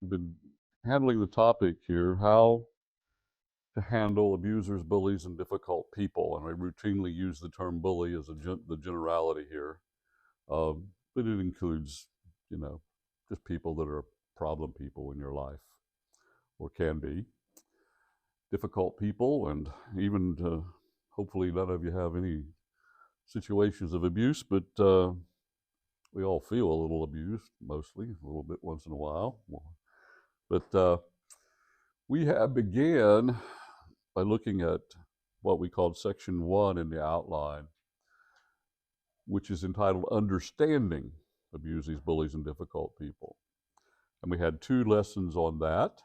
We've been handling the topic here, how to handle abusers, bullies, and difficult people. And I routinely use the term bully as the generality here, but it includes, you know, just people that are problem people in your life, or can be difficult people, and even hopefully none of you have any situations of abuse, but we all feel a little abused, mostly, a little bit once in a while. But we have began by looking at what we called section 1 in the outline, which is entitled Understanding Abusers, Bullies, and Difficult People. And we had 2 lessons on that.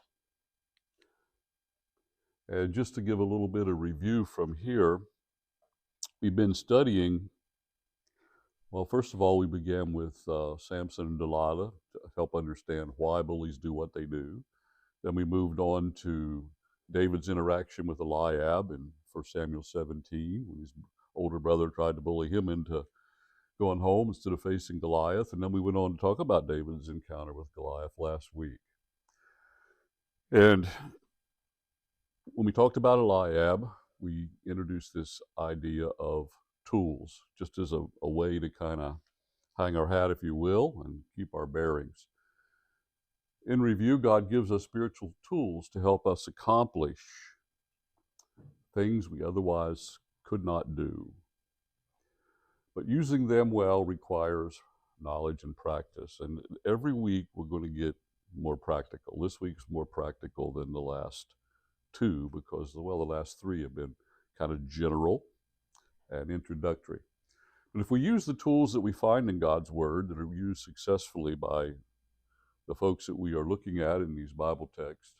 And just to give a little bit of review from here, we've been studying, well, first of all, we began with Samson and Delilah to help understand why bullies do what they do. Then we moved on to David's interaction with Eliab in 1 Samuel 17, when his older brother tried to bully him into going home instead of facing Goliath. And then we went on to talk about David's encounter with Goliath last week. And when we talked about Eliab, we introduced this idea of tools, just as a way to kind of hang our hat, if you will, and keep our bearings. In review, God gives us spiritual tools to help us accomplish things we otherwise could not do. But using them well requires knowledge and practice. And every week we're going to get more practical. This week's more practical than the last 2 because, well, the last 3 have been kind of general and introductory. But if we use the tools that we find in God's Word that are used successfully by the folks that we are looking at in these Bible texts,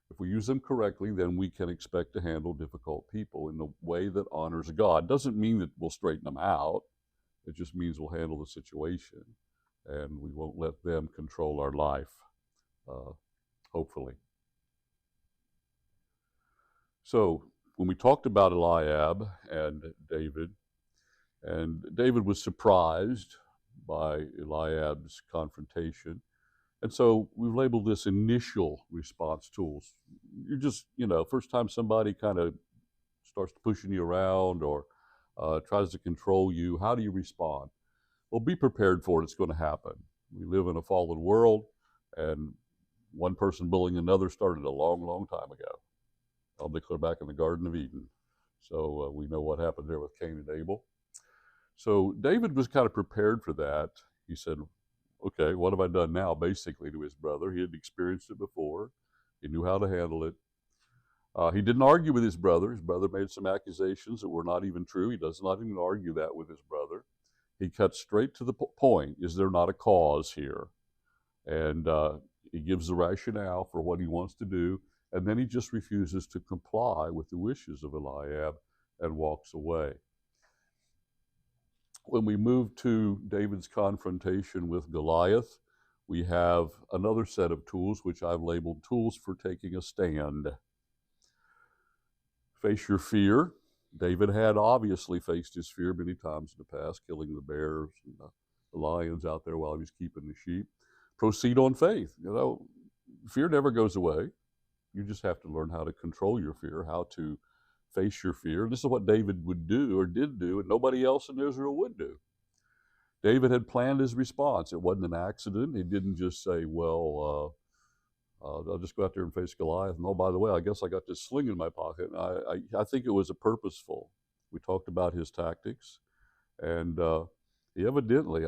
if we use them correctly, then we can expect to handle difficult people in the way that honors God. Doesn't mean that we'll straighten them out. It just means we'll handle the situation and we won't let them control our life, hopefully. So when we talked about Eliab and David was surprised by Eliab's confrontation. And so we've labeled this initial response tools. You're just, first time somebody kind of starts pushing you around or tries to control you, how do you respond? Well, be prepared for it. It's going to happen. We live in a fallen world, and one person bullying another started a long, long time ago. I'll declare back in the Garden of Eden. So we know what happened there with Cain and Abel. So David was kind of prepared for that. He said, okay, what have I done now, basically, to his brother? He had experienced it before. He knew how to handle it. He didn't argue with his brother. His brother made some accusations that were not even true. He does not even argue that with his brother. He cut straight to the point. Is there not a cause here? And he gives the rationale for what he wants to do, and then he just refuses to comply with the wishes of Eliab and walks away. When we move to David's confrontation with Goliath, we have another set of tools, which I've labeled tools for taking a stand. Face your fear. David had obviously faced his fear many times in the past, killing the bears and the lions out there while he was keeping the sheep. Proceed on faith. Fear never goes away. You just have to learn how to control your fear, how to face your fear. This is what David would do or did do, and nobody else in Israel would do. David had planned his response. It wasn't an accident. He didn't just say, well, I'll just go out there and face Goliath. And oh, by the way, I guess I got this sling in my pocket. I think it was a purposeful. We talked about his tactics. And he evidently,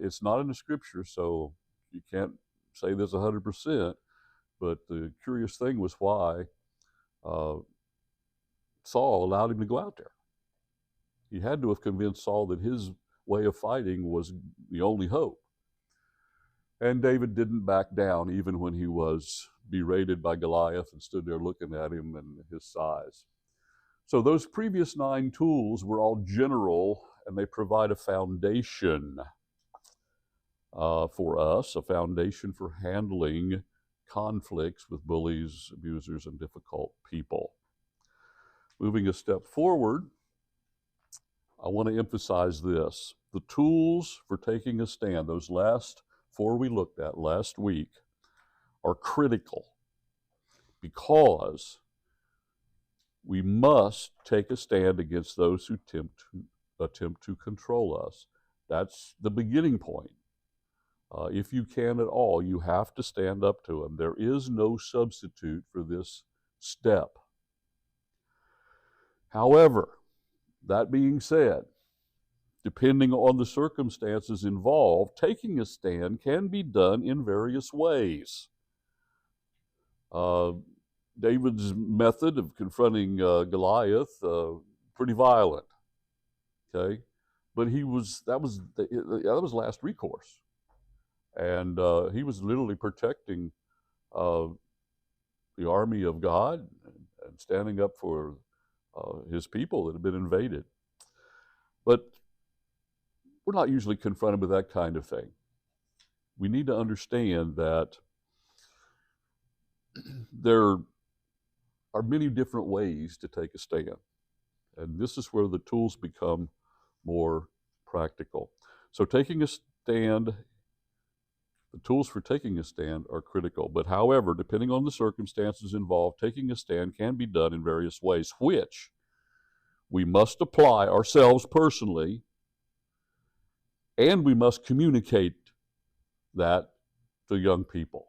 it's not in the scripture, so you can't say this 100%. But the curious thing was why Saul allowed him to go out there. He had to have convinced Saul that his way of fighting was the only hope. And David didn't back down even when he was berated by Goliath and stood there looking at him and his size. So those previous 9 tools were all general, and they provide a foundation for us, a foundation for handling conflicts with bullies, abusers, and difficult people. Moving a step forward, I want to emphasize this. The tools for taking a stand, those last 4 we looked at last week, are critical because we must take a stand against those who attempt to control us. That's the beginning point. If you can at all, you have to stand up to them. There is no substitute for this step. However, that being said, depending on the circumstances involved, taking a stand can be done in various ways. David's method of confronting Goliath, pretty violent, okay? But that was last recourse. And he was literally protecting the army of God and standing up for his people that had been invaded. But we're not usually confronted with that kind of thing. We need to understand that there are many different ways to take a stand. And this is where the tools become more practical. So taking a stand, the tools for taking a stand are critical. But however, depending on the circumstances involved, taking a stand can be done in various ways, which we must apply ourselves personally, and we must communicate that to young people.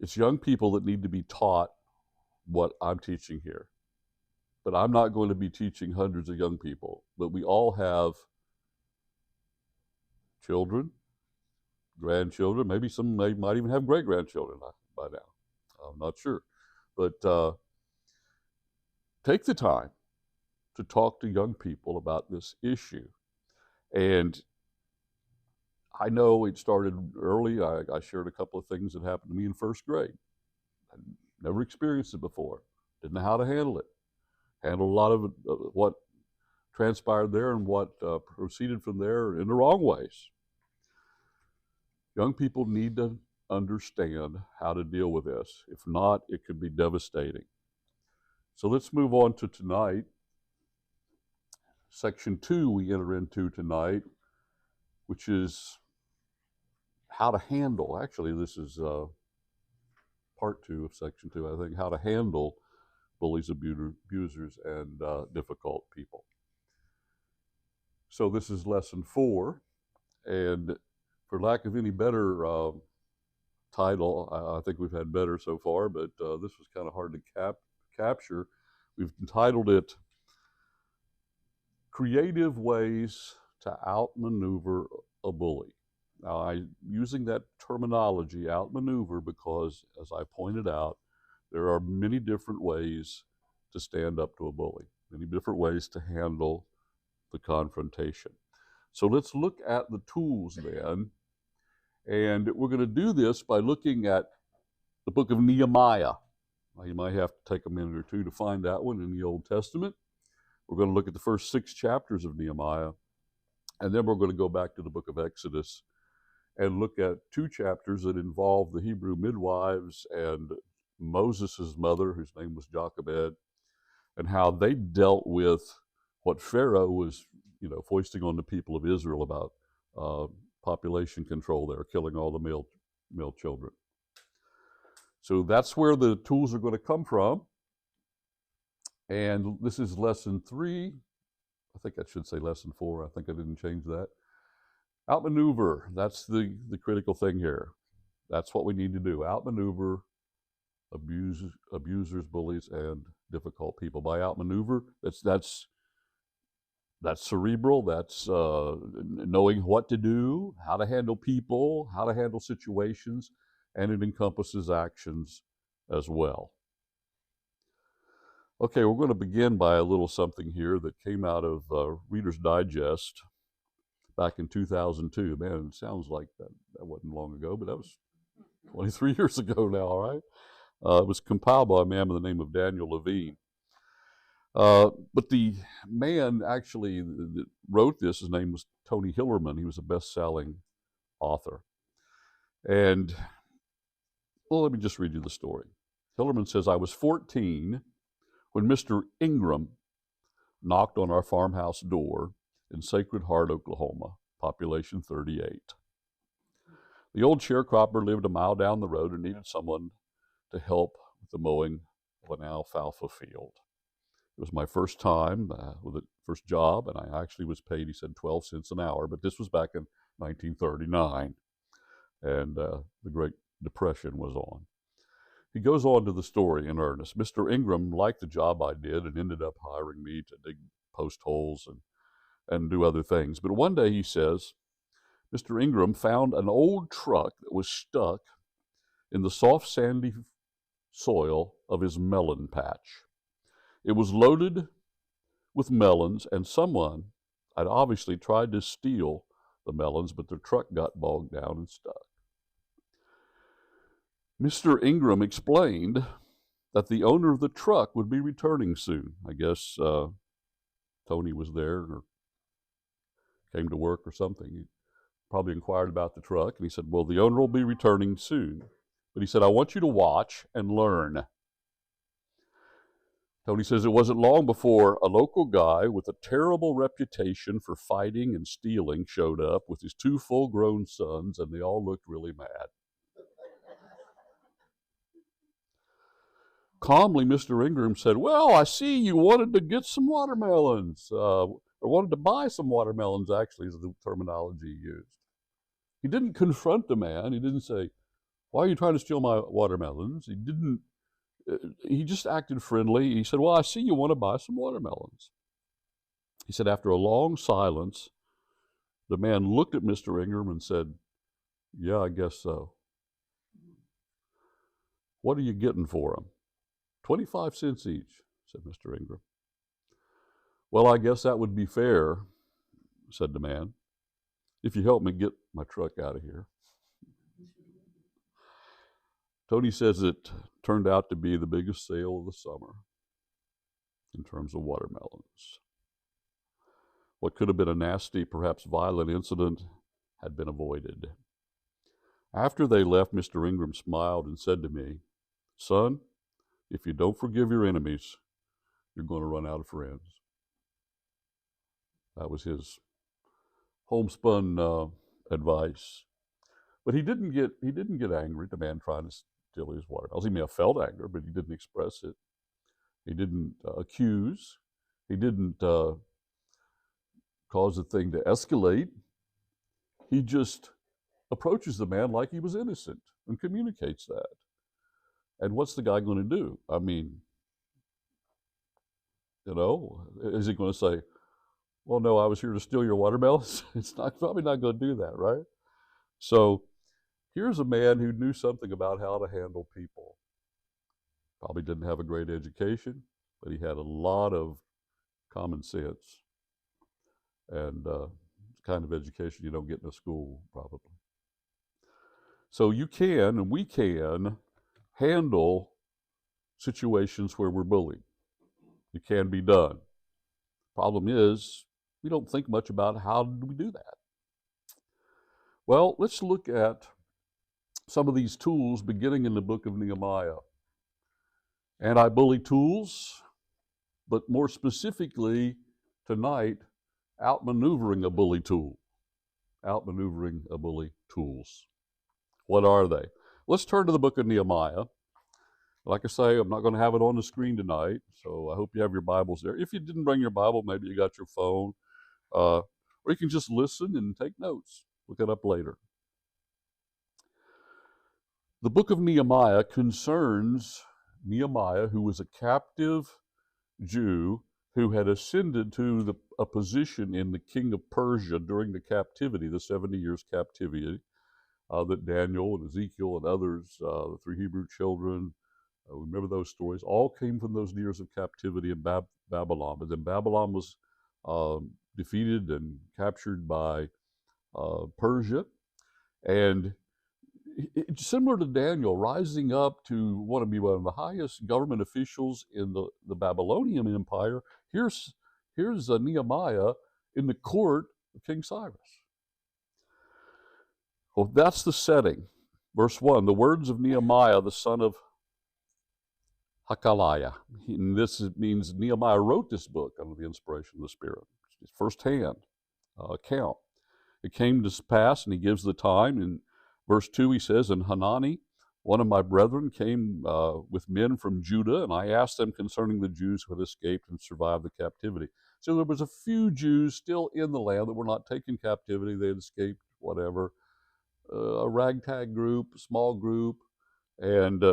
It's young people that need to be taught what I'm teaching here. But I'm not going to be teaching hundreds of young people. But we all have children, grandchildren, maybe some might even have great-grandchildren by now. I'm not sure. But take the time to talk to young people about this issue. And I know it started early. I shared a couple of things that happened to me in first grade. I never experienced it before. Didn't know how to handle it. Handled a lot of what transpired there and what proceeded from there in the wrong ways. Young people need to understand how to deal with this. If not, it could be devastating. So let's move on to tonight. Section 2 we enter into tonight, which is how to handle, actually this is part 2 of section 2, I think, how to handle bullies, abusers, and difficult people. So this is lesson 4, and for lack of any better title, I think we've had better so far, but this was kind of hard to capture. We've entitled it Creative Ways to Outmaneuver a Bully. Now, I'm using that terminology, outmaneuver, because, as I pointed out, there are many different ways to stand up to a bully, many different ways to handle the confrontation. So let's look at the tools then, and we're going to do this by looking at the book of Nehemiah. Now, you might have to take a minute or two to find that one in the Old Testament. We're going to look at the first 6 chapters of Nehemiah, and then we're going to go back to the book of Exodus and look at 2 chapters that involve the Hebrew midwives and Moses' mother, whose name was Jochebed, and how they dealt with what Pharaoh was, foisting on the people of Israel about population control there, killing all the male children. So that's where the tools are going to come from. And this is lesson 3. I think I should say lesson 4. I think I didn't change that. Outmaneuver, that's the critical thing here. That's what we need to do. Outmaneuver abusers, bullies, and difficult people. By outmaneuver, that's cerebral. That's knowing what to do, how to handle people, how to handle situations, and it encompasses actions as well. Okay, we're going to begin by a little something here that came out of Reader's Digest back in 2002. Man, it sounds like that wasn't long ago, but that was 23 years ago now, all right? It was compiled by a man by the name of Daniel Levine. But the man actually that wrote this, his name was Tony Hillerman. He was a best-selling author. And, well, let me just read you the story. Hillerman says, I was 14 when Mr. Ingram knocked on our farmhouse door in Sacred Heart, Oklahoma, population 38. The old sharecropper lived a mile down the road and needed someone to help with the mowing of an alfalfa field. It was my first time with the first job, and I actually was paid, he said, 12 cents an hour, but this was back in 1939, and the Great Depression was on. He goes on to the story in earnest. Mr. Ingram liked the job I did and ended up hiring me to dig post holes and do other things. But one day, he says, Mr. Ingram found an old truck that was stuck in the soft, sandy soil of his melon patch. It was loaded with melons, and someone had obviously tried to steal the melons, but their truck got bogged down and stuck. Mr. Ingram explained that the owner of the truck would be returning soon. I guess Tony was there or came to work or something. He probably inquired about the truck, and he said, well, the owner will be returning soon. But he said, I want you to watch and learn. Tony says it wasn't long before a local guy with a terrible reputation for fighting and stealing showed up with his 2 full-grown sons, and they all looked really mad. Calmly, Mr. Ingram said, well, I see you wanted to get some watermelons, or wanted to buy some watermelons, actually, is the terminology he used. He didn't confront the man. He didn't say, why are you trying to steal my watermelons? He just acted friendly. He said, well, I see you want to buy some watermelons. He said, after a long silence, the man looked at Mr. Ingram and said, yeah, I guess so. What are you getting for them? 25 cents each, said Mr. Ingram. Well, I guess that would be fair, said the man, if you help me get my truck out of here. Tony says it turned out to be the biggest sale of the summer in terms of watermelons. What could have been a nasty, perhaps violent incident had been avoided. After they left, Mr. Ingram smiled and said to me, son, if you don't forgive your enemies, you're going to run out of friends. That was his homespun advice. But he didn't get angry at the man trying to steal his watermelons. He may have felt anger, but he didn't express it. He didn't accuse. He didn't cause the thing to escalate. He just approaches the man like he was innocent and communicates that. And what's the guy going to do? I mean, is he going to say, well, no, I was here to steal your watermelons? It's probably not going to do that, right? So here's a man who knew something about how to handle people. Probably didn't have a great education, but he had a lot of common sense and the kind of education you don't get in a school, probably. So you can, and we can, handle situations where we're bullied. It can be done. Problem is, we don't think much about how do we do that. Well, let's look at some of these tools beginning in the book of Nehemiah. Anti-bully tools, but more specifically tonight, outmaneuvering a bully tool. Outmaneuvering a bully tools. What are they? Let's turn to the book of Nehemiah. Like I say, I'm not going to have it on the screen tonight, so I hope you have your Bibles there. If you didn't bring your Bible, maybe you got your phone, or you can just listen and take notes. Look it up later. The book of Nehemiah concerns Nehemiah, who was a captive Jew who had ascended to a position in the king of Persia during the captivity, the 70 years captivity, that Daniel and Ezekiel and others, the 3 Hebrew children, remember those stories, all came from those years of captivity in Babylon. But then Babylon was defeated and captured by Persia. And it's similar to Daniel, rising up to want to be one of the highest government officials in the Babylonian Empire. Here's Nehemiah in the court of King Cyrus. Well, that's the setting. Verse 1, the words of Nehemiah, the son of Hakaliah. And this means Nehemiah wrote this book under the inspiration of the Spirit. It's first-hand account. It came to pass, and he gives the time, Verse 2, he says, "And Hanani, one of my brethren, came with men from Judah, and I asked them concerning the Jews who had escaped and survived the captivity." So there was a few Jews still in the land that were not taken captivity. They had escaped, whatever. A ragtag group, a small group. And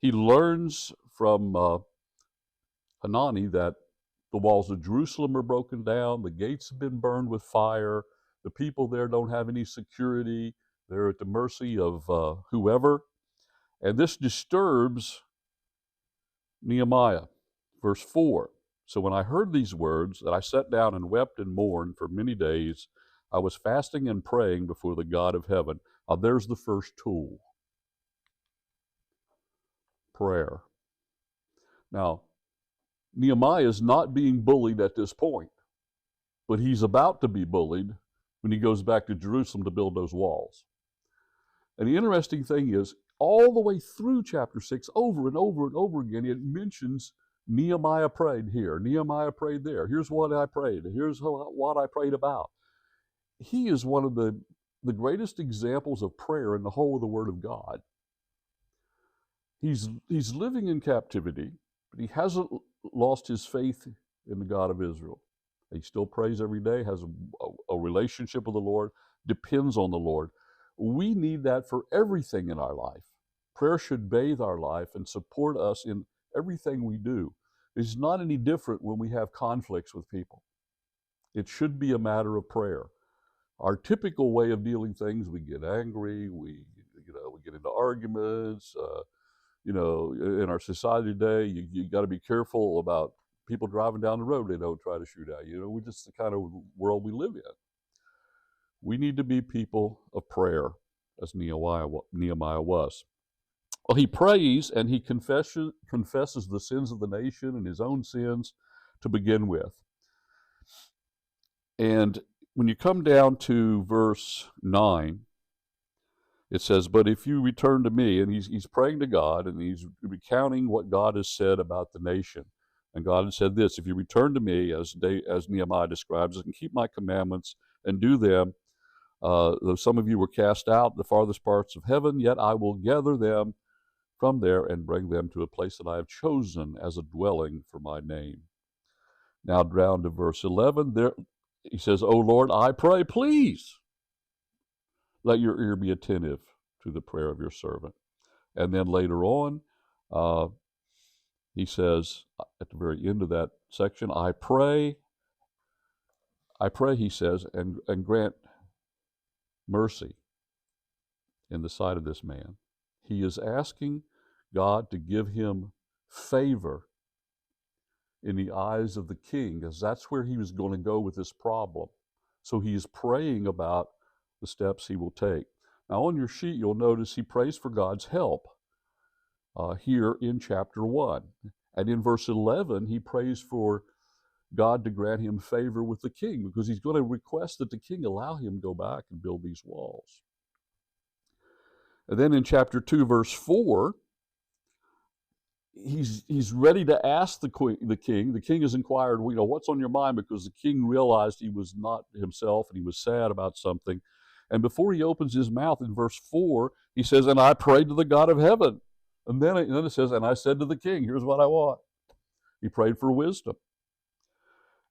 he learns from Hanani that the walls of Jerusalem are broken down, the gates have been burned with fire, the people there don't have any security, they're at the mercy of whoever. And this disturbs Nehemiah. Verse 4, "So when I heard these words, that I sat down and wept and mourned for many days, I was fasting and praying before the God of heaven." Now there's the first tool, prayer. Now, Nehemiah is not being bullied at this point, but he's about to be bullied when he goes back to Jerusalem to build those walls. And the interesting thing is, all the way through chapter 6, over and over and over again, it mentions Nehemiah prayed here, Nehemiah prayed there. Here's what I prayed. Here's what I prayed about. He is one of the greatest examples of prayer in the whole of the Word of God. He's living in captivity, but he hasn't lost his faith in the God of Israel. He still prays every day, has a relationship with the Lord, depends on the Lord. We need that for everything in our life. Prayer should bathe our life and support us in everything we do. It's not any different when we have conflicts with people. It should be a matter of prayer. Our typical way of dealing things, we get angry, we get into arguments. In our society today, you got to be careful about people driving down the road. They don't try to shoot at you. We just the kind of world we live in. We need to be people of prayer, as Nehemiah was. Well, he prays and he confesses the sins of the nation and his own sins to begin with. And when you come down to verse 9, it says, "But if you return to me," and he's praying to God, and he's recounting what God has said about the nation. And God has said this: "If you return to me," as Nehemiah describes it, "and keep my commandments and do them, though some of you were cast out in the farthest parts of heaven, yet I will gather them from there and bring them to a place that I have chosen as a dwelling for my name." Now down to verse 11, there he says, "O Lord, I pray, please let your ear be attentive to the prayer of your servant." And then later on, he says at the very end of that section, I pray, he says, and grant mercy in the sight of this man. He is asking God to give him favor in the eyes of the king, because that's where he was going to go with this problem. So he is praying about the steps he will take. Now on your sheet, you'll notice he prays for God's help here in chapter 1. And in verse 11, he prays for God to grant him favor with the king, because he's going to request that the king allow him to go back and build these walls. And then in chapter 2, verse 4, he's ready to ask the king. The king has inquired, what's on your mind? Because the king realized he was not himself and he was sad about something. And before he opens his mouth in verse 4, he says, "And I prayed to the God of heaven." And then it says, "And I said to the king, here's what I want." He prayed for wisdom.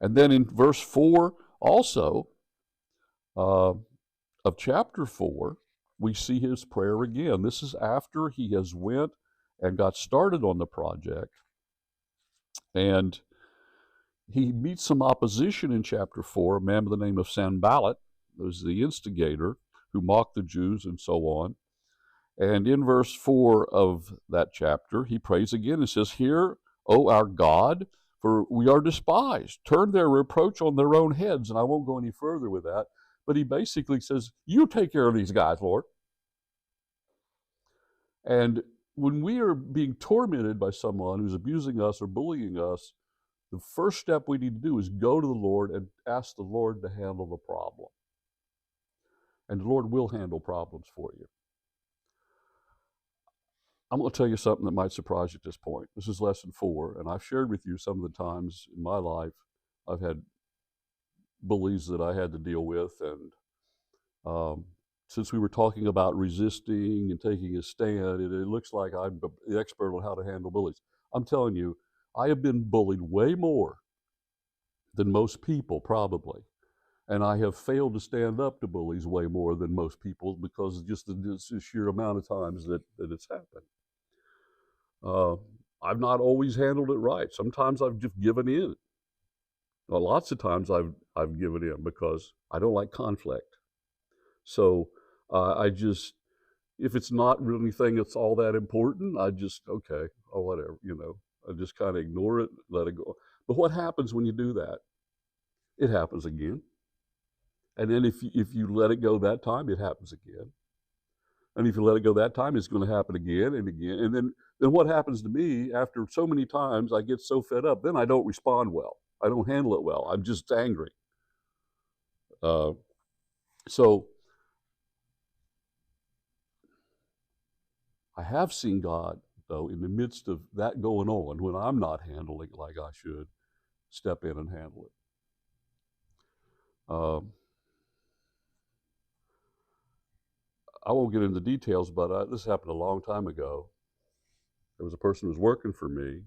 And then in verse 4 also of chapter 4, we see his prayer again. This is after he has went and got started on the project. And he meets some opposition in chapter 4, a man by the name of Sanballat, who's the instigator, who mocked the Jews and so on. And in verse 4 of that chapter, he prays again and says, "Hear, O our God, for we are despised. Turn their reproach on their own heads." And I won't go any further with that, but he basically says, "You take care of these guys, Lord." And when we are being tormented by someone who's abusing us or bullying us, the first step we need to do is go to the Lord and ask the Lord to handle the problem. And the Lord will handle problems for you. I'm going to tell you something that might surprise you at this point. This is lesson 4, and I've shared with you some of the times in my life I've had bullies that I had to deal with, and since we were talking about resisting and taking a stand, it looks like I'm the expert on how to handle bullies. I'm telling you, I have been bullied way more than most people, probably. And I have failed to stand up to bullies way more than most people because of just the sheer amount of times that it's happened. I've not always handled it right. Sometimes I've just given in. Well, lots of times I've given in because I don't like conflict. So I just, if it's not really anything that's all that important, I just, okay, or whatever, I just kind of ignore it, let it go. But what happens when you do that? It happens again. And then if you let it go that time, it happens again. And if you let it go that time, it's going to happen again and again. And then what happens to me after so many times, I get so fed up, then I don't respond well. I don't handle it well. I'm just angry. So I have seen God, though, in the midst of that going on, when I'm not handling it like I should, step in and handle it. I won't get into details, but this happened a long time ago. There was a person who was working for me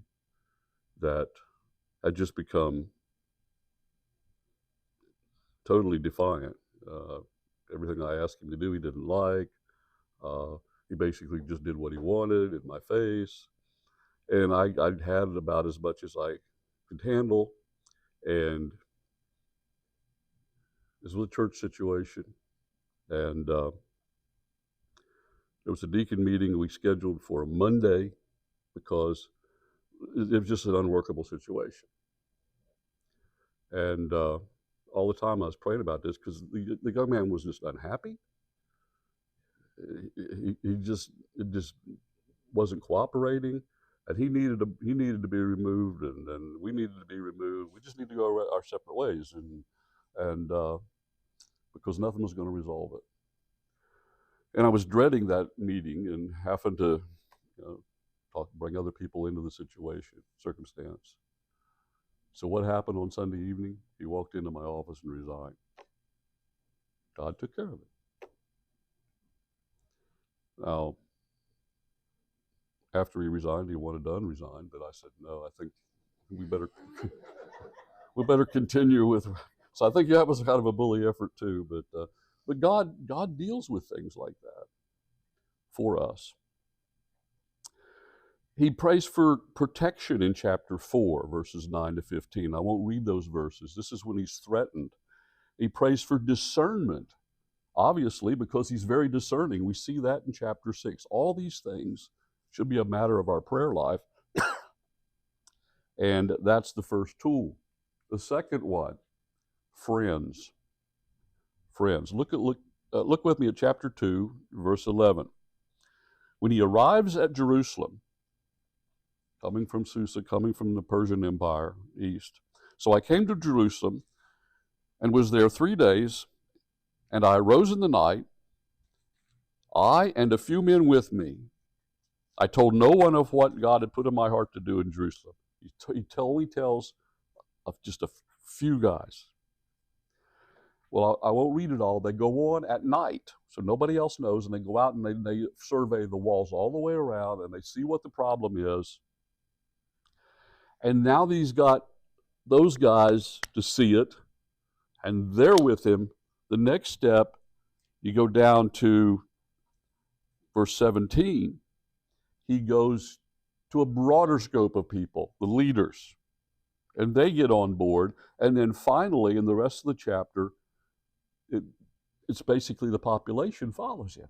that had just become totally defiant. Everything I asked him to do, he didn't like. He basically just did what he wanted in my face. And I had about as much as I could handle. And this was a church situation. And there was a deacon meeting we scheduled for a Monday because it was just an unworkable situation. And all the time I was praying about this because the young man was just unhappy. It just wasn't cooperating, and he needed to be removed, and we needed to be removed. We just need to go our separate ways, and because nothing was going to resolve it. And I was dreading that meeting and having to bring other people into the circumstance. So what happened on Sunday evening? He walked into my office and resigned. God took care of it. Now, after he resigned, he wanted to unresign, but I said, no, I think we better continue with. So I think that was kind of a bully effort too, but God deals with things like that for us. He prays for protection in chapter 4, verses 9 to 15. I won't read those verses. This is when he's threatened. He prays for discernment, obviously, because he's very discerning. We see that in chapter 6. All these things should be a matter of our prayer life, and that's the first tool. The second one, friends. Friends. Look with me at chapter 2, verse 11. When he arrives at Jerusalem, coming from Susa, coming from the Persian Empire east. So I came to Jerusalem and was there 3 days, and I arose in the night, I and a few men with me. I told no one of what God had put in my heart to do in Jerusalem. He only tells of just a few guys. Well, I won't read it all. They go on at night, so nobody else knows, and they go out and they survey the walls all the way around, and they see what the problem is. And now he's got those guys to see it, and they're with him. The next step, you go down to verse 17. He goes to a broader scope of people, the leaders, and they get on board. And then finally, in the rest of the chapter, it's basically the population follows him.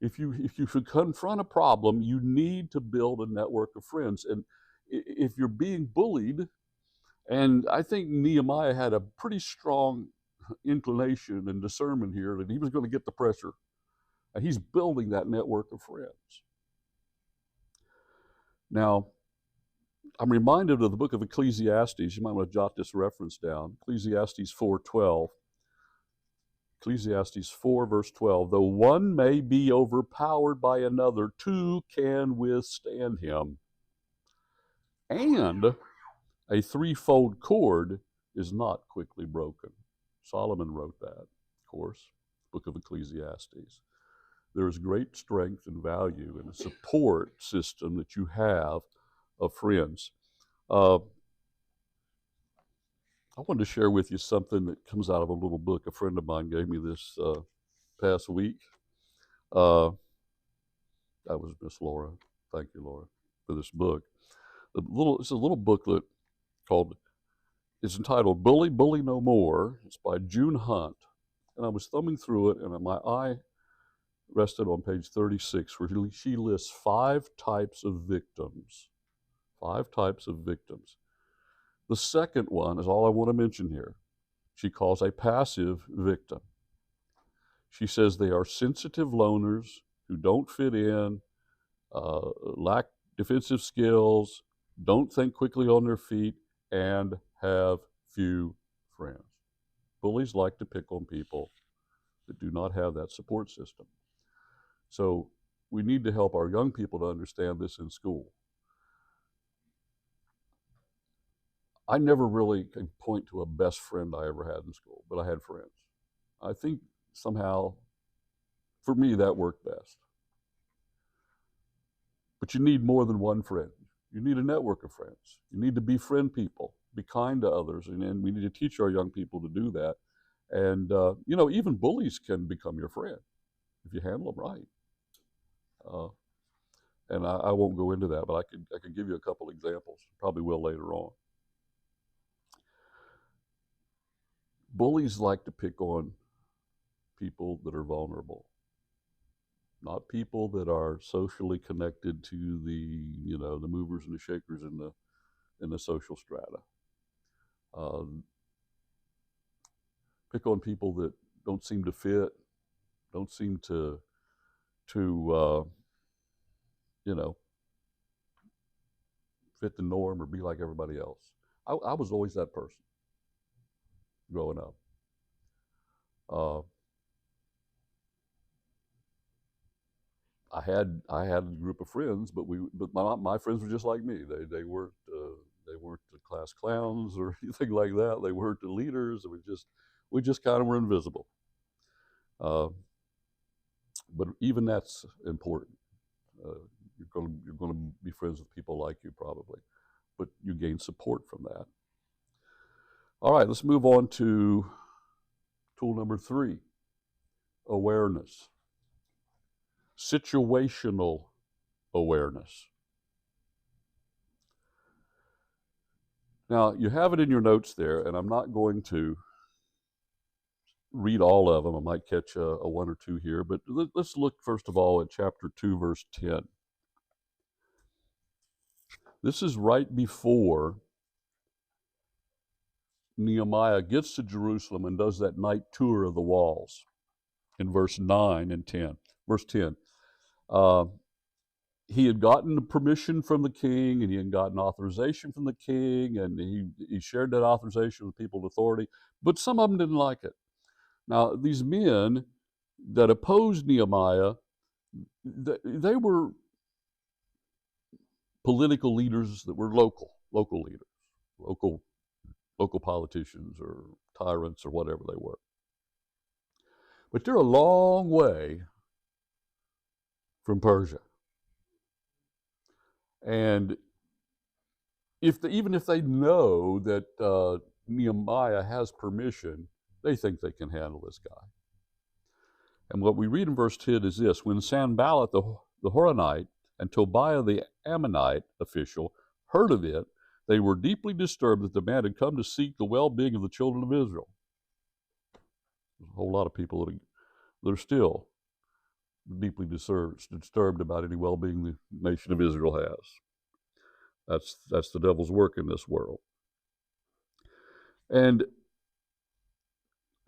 If you should confront a problem, you need to build a network of friends. And if you're being bullied, and I think Nehemiah had a pretty strong inclination and discernment here that he was going to get the pressure. And he's building that network of friends. Now, I'm reminded of the book of Ecclesiastes. You might want to jot this reference down. Ecclesiastes 4:12. Ecclesiastes 4, verse 12. Though one may be overpowered by another, two can withstand him. And a threefold cord is not quickly broken. Solomon wrote that, of course. Book of Ecclesiastes. There is great strength and value in a support system that you have of friends. I wanted to share with you something that comes out of a little book a friend of mine gave me this past week. That was Miss Laura. Thank you, Laura, for this book. It's a little booklet it's entitled Bully, Bully No More. It's by June Hunt. And I was thumbing through it, and my eye rested on page 36, where she lists 5 types of victims. 5 types of victims. The second one is all I want to mention here. She calls a passive victim. She says they are sensitive loners who don't fit in, lack defensive skills, don't think quickly on their feet, and have few friends. Bullies like to pick on people that do not have that support system. So we need to help our young people to understand this in school. I never really can point to a best friend I ever had in school, but I had friends. I think somehow, for me, that worked best. But you need more than one friend. You need a network of friends. You need to befriend people, be kind to others, and we need to teach our young people to do that. And, even bullies can become your friend if you handle them right. And I won't go into that, but I could give you a couple examples. Probably will later on. Bullies like to pick on people that are vulnerable, not people that are socially connected to the movers and the shakers in the social strata. Pick on people that don't seem to fit, don't seem to fit the norm or be like everybody else. I was always that person growing up. I had a group of friends, but my friends were just like me. They weren't the class clowns or anything like that. They weren't the leaders. We just kind of were invisible. But even that's important. You're going to be friends with people like you probably, but you gain support from that. All right, let's move on to tool number 3, awareness. Situational awareness. Now, you have it in your notes there, and I'm not going to read all of them. I might catch a one or two here, but let's look first of all at chapter 2, verse 10. This is right before Nehemiah gets to Jerusalem and does that night tour of the walls in verse 9 and 10. Verse 10. He had gotten permission from the king, and he had gotten authorization from the king, and he shared that authorization with people with authority, but some of them didn't like it. Now, these men that opposed Nehemiah, they were political leaders that were local leaders, local politicians or tyrants or whatever they were. But they're a long way from Persia. And even if they know that Nehemiah has permission, they think they can handle this guy. And what we read in verse 10 is this: when Sanballat the Horonite and Tobiah the Ammonite official heard of it, they were deeply disturbed that the man had come to seek the well-being of the children of Israel. There's a whole lot of people that are still deeply disturbed about any well-being the nation of Israel has. That's the devil's work in this world. And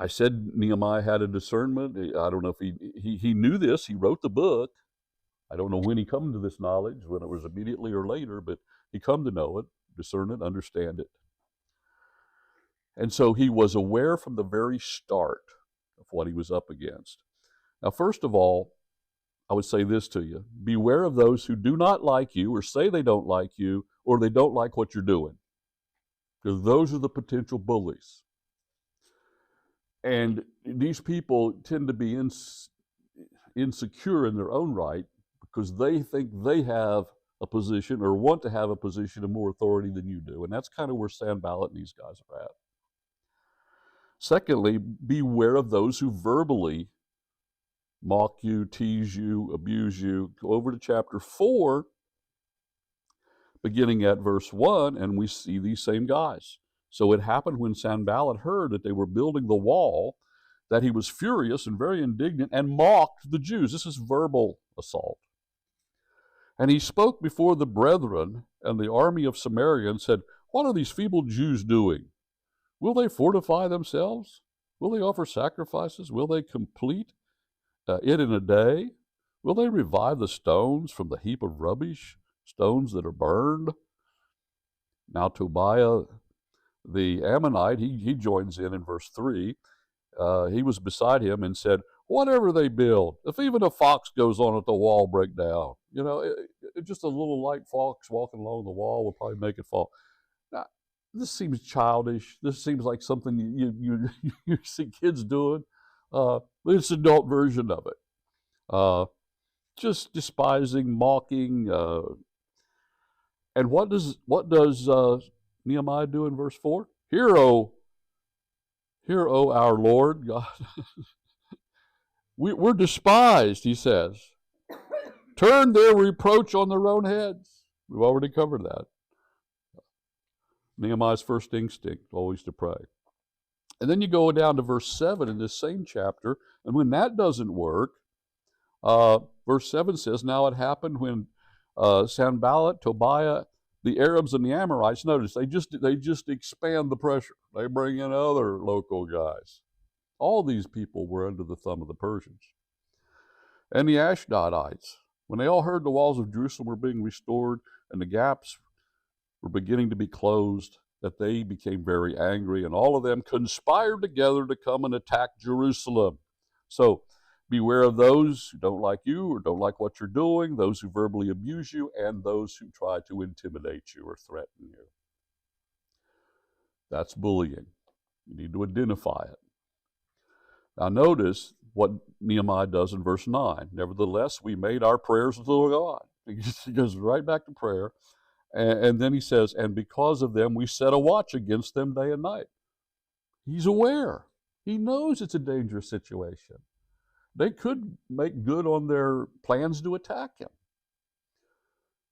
I said Nehemiah had a discernment. I don't know if he knew this. He wrote the book. I don't know when he come to this knowledge, whether it was immediately or later, but he come to know it, discern it, understand it. And so he was aware from the very start of what he was up against. Now, first of all, I would say this to you: beware of those who do not like you, or say they don't like you, or they don't like what you're doing, because those are the potential bullies. And these people tend to be insecure in their own right because they think they have a position or want to have a position of more authority than you do. And that's kind of where Sanballat and these guys are at. Secondly, beware of those who verbally mock you, tease you, abuse you. Go over to chapter 4, beginning at verse 1, and we see these same guys. So it happened when Sanballat heard that they were building the wall that he was furious and very indignant and mocked the Jews. This is verbal assault. And he spoke before the brethren and the army of Samaria and said, "What are these feeble Jews doing? Will they fortify themselves? Will they offer sacrifices? Will they complete it in a day? Will they revive the stones from the heap of rubbish, stones that are burned?" Now Tobiah the Ammonite, he joins in verse 3. He was beside him and said, "Whatever they build, if even a fox goes on it, the wall break down." You know, just a little light fox walking along the wall will probably make it fall. Now, this seems childish. This seems like something you see kids doing. It's an adult version of it. Just despising, mocking. And what does Nehemiah do in verse 4? Hear, O our Lord God. We're despised, he says. Turn their reproach on their own heads. We've already covered that. Nehemiah's first instinct, always to pray. And then you go down to verse 7 in this same chapter, and when that doesn't work, verse 7 says, "Now it happened when Sanballat, Tobiah, the Arabs, and the Amorites," notice, they just expand the pressure. They bring in other local guys. All these people were under the thumb of the Persians. And the Ashdodites, when they all heard the walls of Jerusalem were being restored and the gaps were beginning to be closed, that they became very angry, and all of them conspired together to come and attack Jerusalem. So beware of those who don't like you or don't like what you're doing, those who verbally abuse you, and those who try to intimidate you or threaten you. That's bullying. You need to identify it. Now notice what Nehemiah does in verse 9. "Nevertheless, we made our prayers to the God." He goes right back to prayer. And then he says, "And because of them, we set a watch against them day and night." He's aware. He knows it's a dangerous situation. They could make good on their plans to attack him.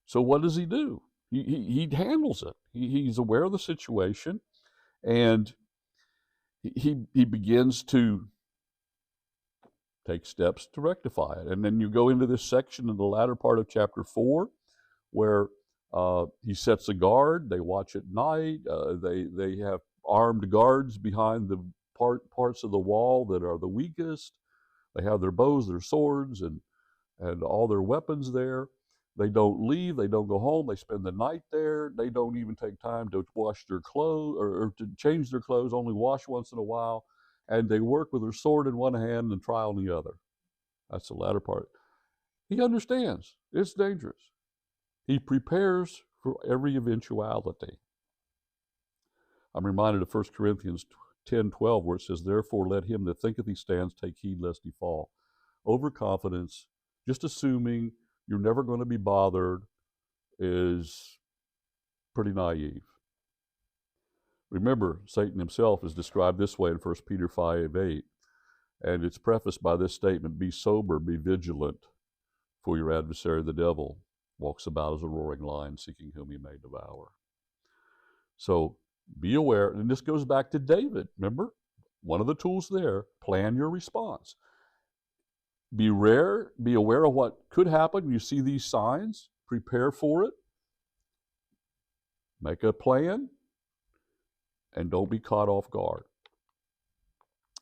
So what does he do? He handles it. He's aware of the situation, and he begins to take steps to rectify it. And then you go into this section in the latter part of chapter 4, where he sets a guard. They watch at night. They have armed guards behind the parts of the wall that are the weakest. They have their bows, their swords, and all their weapons there. They don't leave. They don't go home. They spend the night there. They don't even take time to wash their clothes or to change their clothes, only wash once in a while. And they work with their sword in one hand and trowel in the other. That's the latter part. He understands it's dangerous. He prepares for every eventuality. I'm reminded of 1 Corinthians 10:12, where it says, "Therefore let him that thinketh he stands take heed lest he fall." Overconfidence, just assuming you're never going to be bothered, is pretty naive. Remember, Satan himself is described this way in 1 Peter 5:8, and it's prefaced by this statement, "Be sober, be vigilant, for your adversary the devil walks about as a roaring lion, seeking whom he may devour." So be aware, and this goes back to David. Remember, one of the tools there, plan your response. Be aware of what could happen. You see these signs, prepare for it, make a plan, and don't be caught off guard.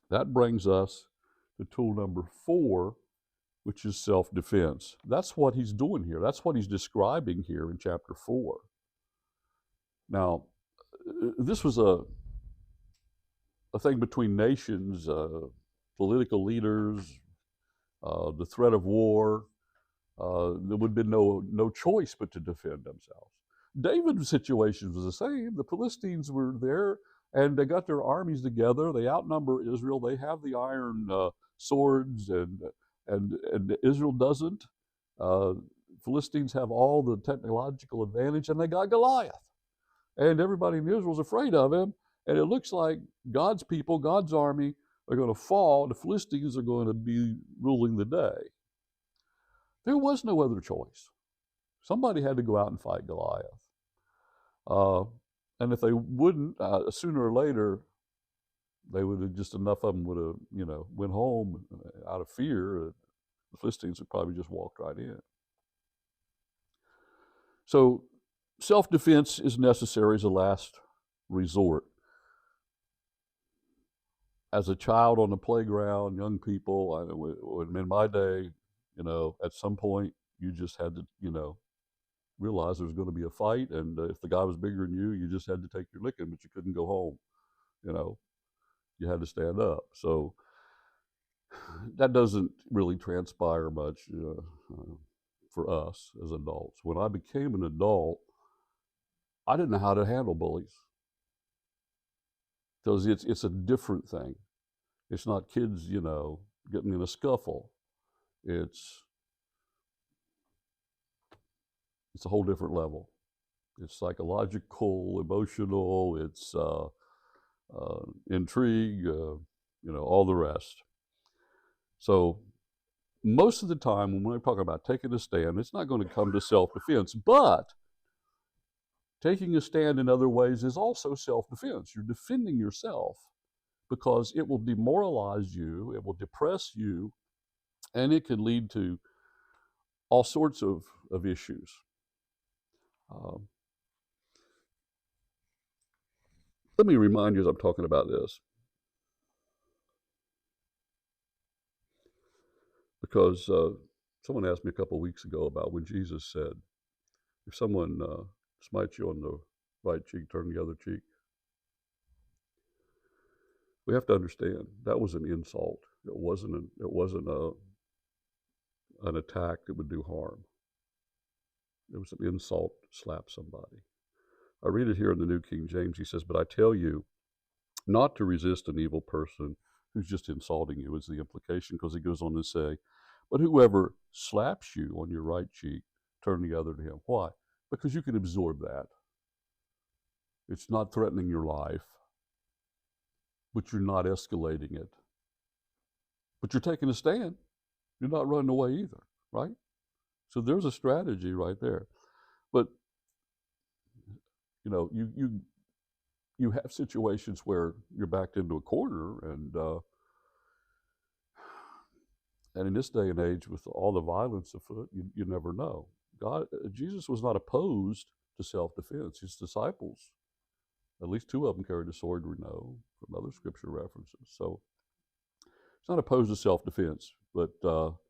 That brings us to tool number 4, which is self-defense. That's what he's doing here. That's what he's describing here in chapter 4. Now, this was a thing between nations, political leaders, the threat of war. There would have been no choice but to defend themselves. David's situation was the same. The Philistines were there, And they got their armies together. They outnumber Israel. They have the iron swords, and Israel doesn't. Philistines have all the technological advantage, and they got Goliath. And everybody in Israel's afraid of him. And it looks like God's people, God's army, are going to fall. The Philistines are going to be ruling the day. There was no other choice. Somebody had to go out and fight Goliath. And if they wouldn't, sooner or later, they would have just enough of them would have, went home out of fear. The Philistines would probably just walked right in. So self-defense is necessary as a last resort. As a child on the playground, young people, in my day, at some point you just had to, realize there was going to be a fight, and if the guy was bigger than you, you just had to take your licking, but you couldn't go home. You had to stand up. So that doesn't really transpire much for us as adults. When I became an adult, I didn't know how to handle bullies, because it's a different thing. It's not kids, getting in a scuffle. It's a whole different level. It's psychological, emotional, it's intrigue, all the rest. So most of the time when we're talking about taking a stand, it's not going to come to self-defense, but taking a stand in other ways is also self-defense. You're defending yourself, because it will demoralize you, it will depress you, and it can lead to all sorts of issues. Let me remind you as I'm talking about this, because someone asked me a couple of weeks ago about when Jesus said, if someone smites you on the right cheek, turn the other cheek. We have to understand that was an insult. It wasn't an attack that would do harm. It was an insult to slap somebody. I read it here in the New King James. He says, but I tell you not to resist an evil person who's just insulting you, is the implication, because he goes on to say, but whoever slaps you on your right cheek, turn the other to him. Why? Because you can absorb that. It's not threatening your life, but you're not escalating it. But you're taking a stand. You're not running away either, right? So there's a strategy right there. But you have situations where you're backed into a corner, and in this day and age, with all the violence afoot, you never know. Jesus was not opposed to self-defense. His disciples, at least two of them, carried a sword, we know from other scripture references. So it's not opposed to self-defense, but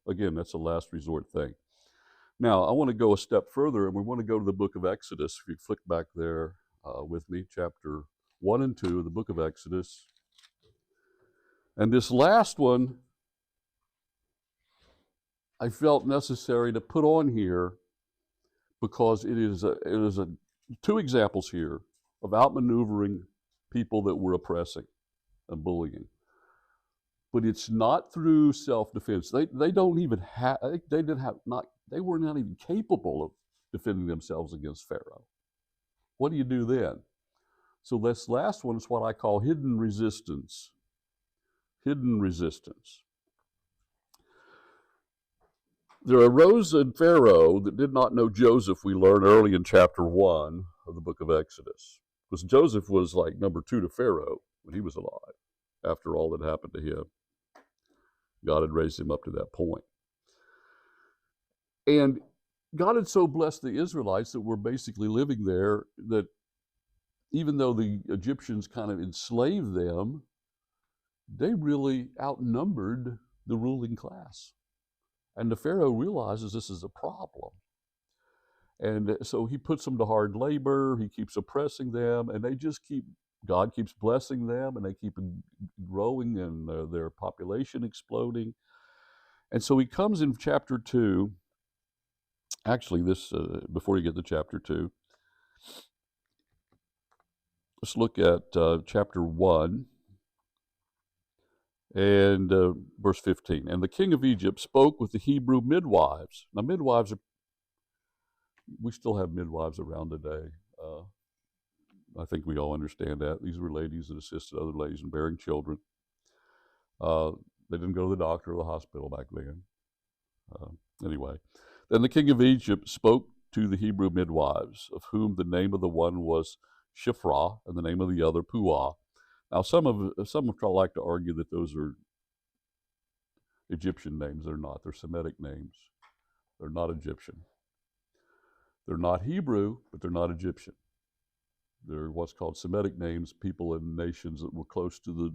again, that's a last resort thing. Now, I want to go a step further, and we want to go to the book of Exodus. If you flick back there with me, chapter 1 and 2 of the book of Exodus. And this last one, I felt necessary to put on here because it is two examples here of outmaneuvering people that were oppressing and bullying. But it's not through self-defense. They don't even have. They were not even capable of defending themselves against Pharaoh. What do you do then? So this last one is what I call hidden resistance. Hidden resistance. There arose a Pharaoh that did not know Joseph, we learn early in chapter 1 of the book of Exodus. Because Joseph was like number 2 to Pharaoh when he was alive, after all that happened to him. God had raised him up to that point. And God had so blessed the Israelites that were basically living there that even though the Egyptians kind of enslaved them, they really outnumbered the ruling class. And the Pharaoh realizes this is a problem. And so he puts them to hard labor, he keeps oppressing them, and God keeps blessing them, and they keep growing, and their population exploding. And so he comes in chapter 2, actually before you get to chapter 2, Let's look at chapter 1 and verse 15. And the king of Egypt spoke with the Hebrew midwives. Now, midwives we still have midwives around today. I think we all understand that. These were ladies that assisted other ladies in bearing children. They didn't go to the doctor or the hospital back then. Anyway, then the king of Egypt spoke to the Hebrew midwives, of whom the name of the one was Shiphrah and the name of the other Puah. Now, some like to argue that those are Egyptian names. They're not. They're Semitic names. They're not Egyptian. They're not Hebrew, but they're not Egyptian. They're what's called Semitic names, people in nations that were close to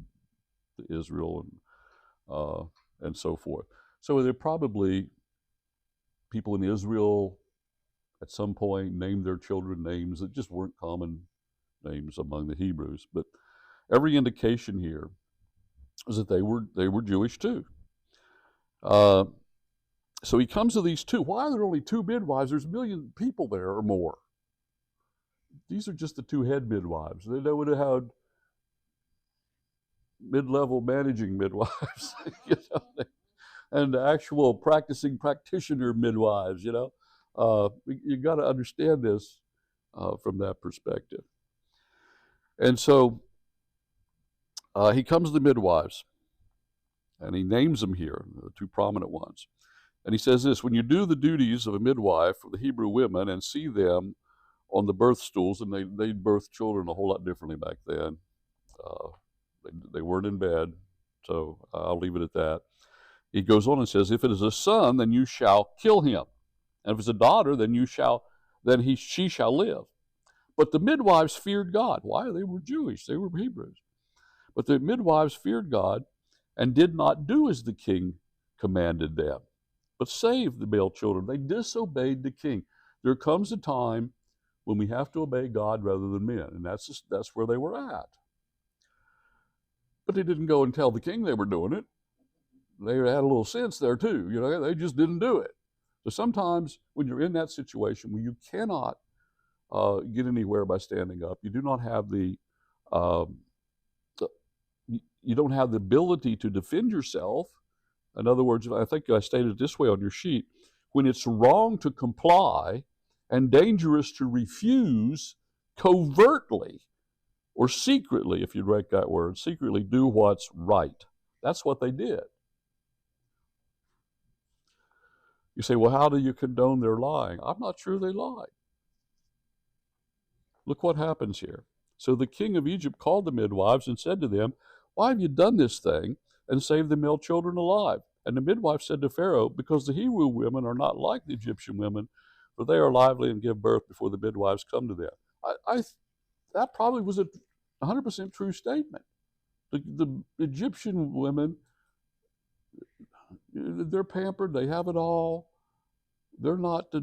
Israel and so forth. So they're probably people in Israel at some point named their children names that just weren't common names among the Hebrews. But every indication here is that they were Jewish too. So he comes to these two. Why are there only two midwives? There's a million people there or more. These are just the two head midwives. They would have had mid-level managing midwives, you know, and actual practicing practitioner midwives, you know. You got to understand this from that perspective. And so he comes to the midwives, and he names them here, the two prominent ones. And he says this: when you do the duties of a midwife for the Hebrew women and see them on the birth stools, and they birthed children a whole lot differently back then. They weren't in bed, so I'll leave it at that. He goes on and says, if it is a son, then you shall kill him. And if it's a daughter, then she shall live. But the midwives feared God. Why? They were Jewish. They were Hebrews. But the midwives feared God and did not do as the king commanded them, but saved the male children. They disobeyed the king. There comes a time when we have to obey God rather than men, and that's where they were at. But they didn't go and tell the king they were doing it. They had a little sense there too. You know, they just didn't do it. So sometimes when you're in that situation where you cannot get anywhere by standing up, you do not have you don't have the ability to defend yourself. In other words, I think I stated it this way on your sheet: when it's wrong to comply and dangerous to refuse, covertly or secretly, if you'd write that word, secretly do what's right. That's what they did. You say, well, how do you condone their lying? I'm not sure they lied. Look what happens here. So the king of Egypt called the midwives and said to them, why have you done this thing and saved the male children alive? And the midwife said to Pharaoh, because the Hebrew women are not like the Egyptian women, for they are lively and give birth before the midwives come to them. That probably was a 100% true statement. The Egyptian women, they're pampered, they have it all. They're not the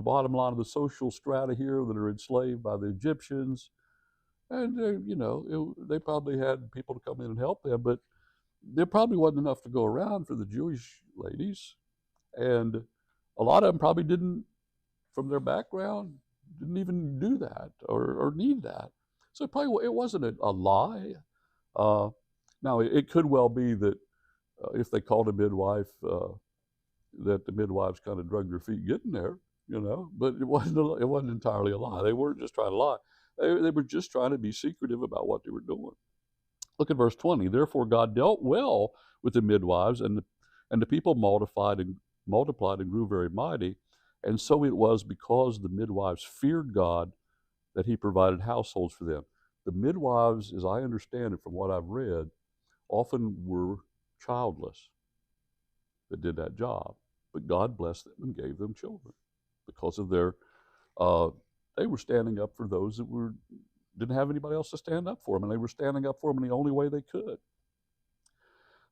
bottom line of the social strata here that are enslaved by the Egyptians. And, they probably had people to come in and help them, but there probably wasn't enough to go around for the Jewish ladies. And a lot of them probably didn't, from their background, didn't even do that or need that. So probably it wasn't a lie. Now, it could well be that if they called a midwife, that the midwives kind of drug their feet getting there, but it wasn't entirely a lie. They weren't just trying to lie. They were just trying to be secretive about what they were doing. Look at verse 20. Therefore God dealt well with the midwives, and the people multiplied and grew very mighty. And so it was because the midwives feared God that he provided households for them. The midwives, as I understand it from what I've read, often were childless that did that job. But God blessed them and gave them children because of their, they were standing up for those that didn't have anybody else to stand up for them, and they were standing up for them in the only way they could.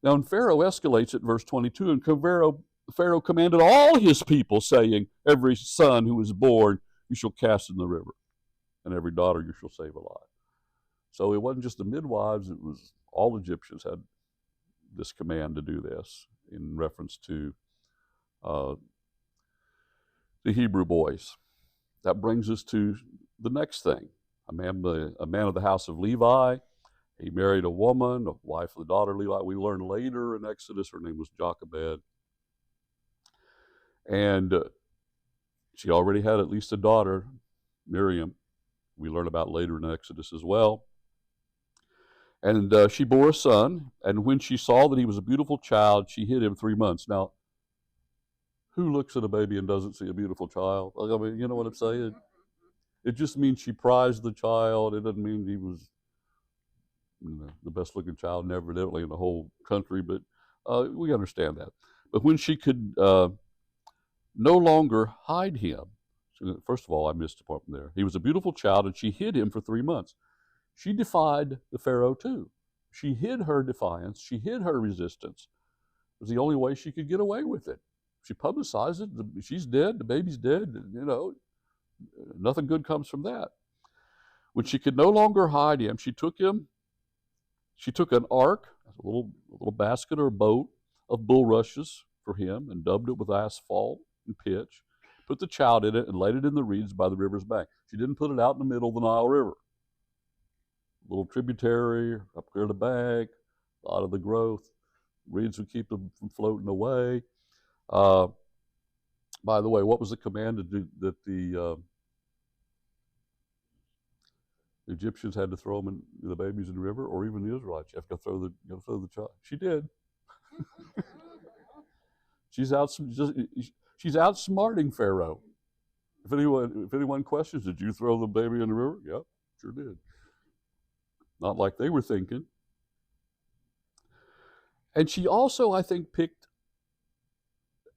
Now, and Pharaoh escalates at verse 22, and Pharaoh commanded all his people, saying, every son who is born you shall cast in the river, and every daughter you shall save alive. So it wasn't just the midwives, it was all Egyptians had this command to do this in reference to the Hebrew boys. That brings us to the next thing. a man of the house of Levi. He married a woman, a wife of the daughter of Levi. We learn later in Exodus her name was Jochebed. And she already had at least a daughter, Miriam. We learn about later in Exodus as well. And she bore a son, and when she saw that he was a beautiful child, she hid him 3 months. Now, who looks at a baby and doesn't see a beautiful child? I mean, you know what I'm saying? It just means she prized the child. It doesn't mean he was the best looking child evidently in the whole country, but we understand that. But when she could no longer hide him, first of all, I missed a part from there. He was a beautiful child, and she hid him for 3 months. She defied the Pharaoh too. She hid her defiance. She hid her resistance. It was the only way she could get away with it. She publicized it. She's dead. The baby's dead. You know, nothing good comes from that. When she could no longer hide him, she took an ark, a little basket or boat of bulrushes for him, and dubbed it with asphalt and pitch, put the child in it, and laid it in the reeds by the river's bank. She didn't put it out in the middle of the Nile River. A little tributary up there in the bank, a lot of the growth. Reeds would keep them from floating away. By the way, what was the command that the Egyptians had to throw them in the babies in the river, or even the Israelites? You have to throw the child. She did. She's outsmarting Pharaoh. If anyone questions, did you throw the baby in the river? Yep, sure did. Not like they were thinking. And she also, I think, picked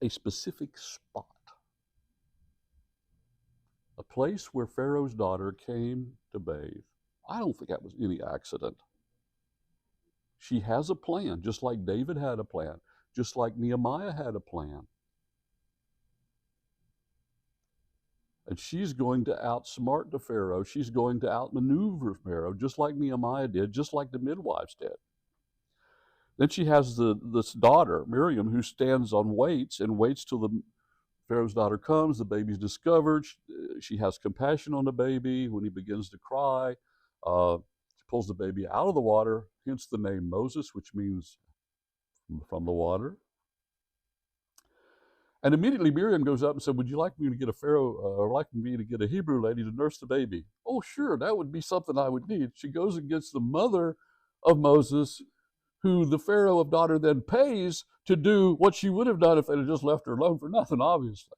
a specific spot. A place where Pharaoh's daughter came to bathe. I don't think that was any accident. She has a plan, just like David had a plan, just like Nehemiah had a plan. And she's going to outsmart the Pharaoh. She's going to outmaneuver Pharaoh, just like Nehemiah did, just like the midwives did. Then she has this daughter, Miriam, who stands on waits and waits till the Pharaoh's daughter comes. The baby's discovered. She has compassion on the baby when he begins to cry. She pulls the baby out of the water, hence the name Moses, which means from the water. And immediately Miriam goes up and said, would you like me to get a Hebrew lady to nurse the baby? Oh, sure, that would be something I would need. She goes and gets the mother of Moses, who the Pharaoh of daughter then pays to do what she would have done if they had just left her alone for nothing, obviously.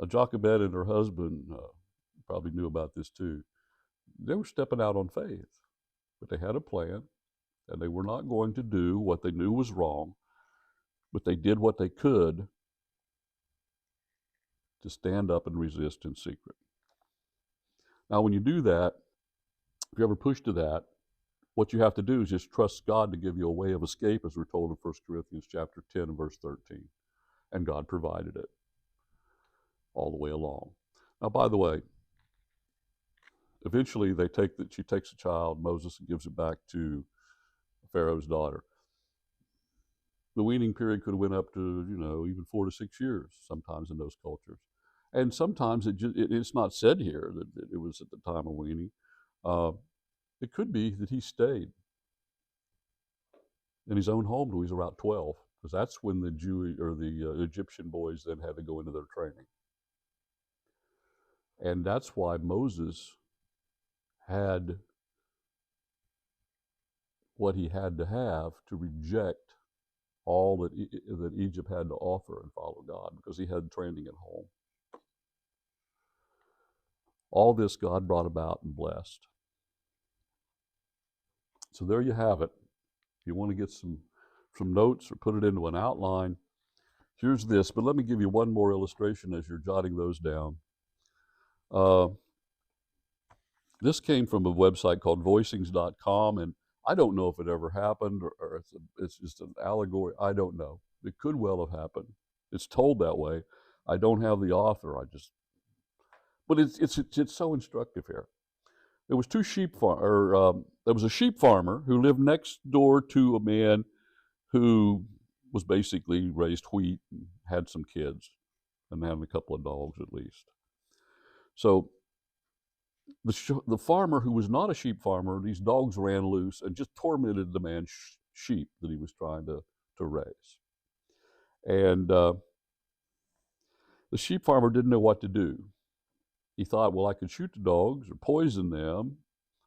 Jochebed and her husband probably knew about this too. They were stepping out on faith, but they had a plan, and they were not going to do what they knew was wrong, but they did what they could to stand up and resist in secret. Now, when you do that, if you ever push to that, what you have to do is just trust God to give you a way of escape, as we're told in 1 Corinthians chapter 10 and verse 13. And God provided it all the way along. Now, by the way, eventually she takes the child, Moses, and gives it back to Pharaoh's daughter. The weaning period could have went up to, even 4 to 6 years sometimes in those cultures. And sometimes it's not said here that it was at the time of weaning. It could be that he stayed in his own home till he was about 12, because that's when the Egyptian boys then had to go into their training. And that's why Moses had what he had to have to reject all that Egypt had to offer and follow God, because he had training at home. All this God brought about and blessed. So there you have it. If you want to get some notes or put it into an outline, here's this. But let me give you one more illustration as you're jotting those down. This came from a website called voicings.com, and I don't know if it ever happened or it's just an allegory. I don't know. It could well have happened. It's told that way. I don't have the author. But it's so instructive here. There was there was a sheep farmer who lived next door to a man who was basically raised wheat and had some kids and had a couple of dogs at least. So the farmer, who was not a sheep farmer, these dogs ran loose and just tormented the man's sheep that he was trying to raise. And the sheep farmer didn't know what to do. He thought, well, I could shoot the dogs or poison them,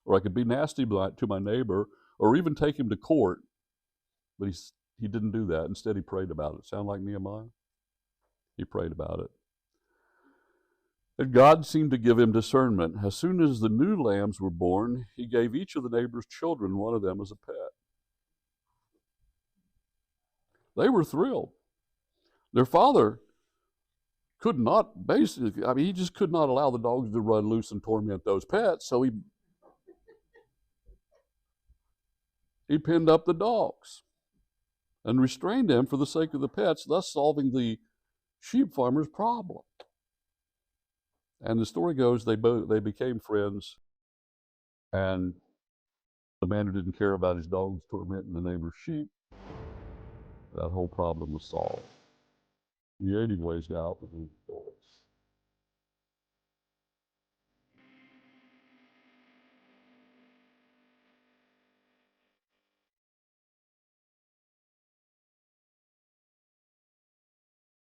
or I could be nasty to my neighbor, or even take him to court. But he didn't do that. Instead, he prayed about it. Sound like Nehemiah? He prayed about it. And God seemed to give him discernment. As soon as the new lambs were born, he gave each of the neighbor's children one of them as a pet. They were thrilled. Their father could not, basically, I mean, he just could not allow the dogs to run loose and torment those pets, so he pinned up the dogs and restrained them for the sake of the pets, thus solving the sheep farmer's problem. And the story goes, they became friends, and the man who didn't care about his dogs tormenting the neighbor's sheep, that whole problem was solved. The 80 ways out of the story.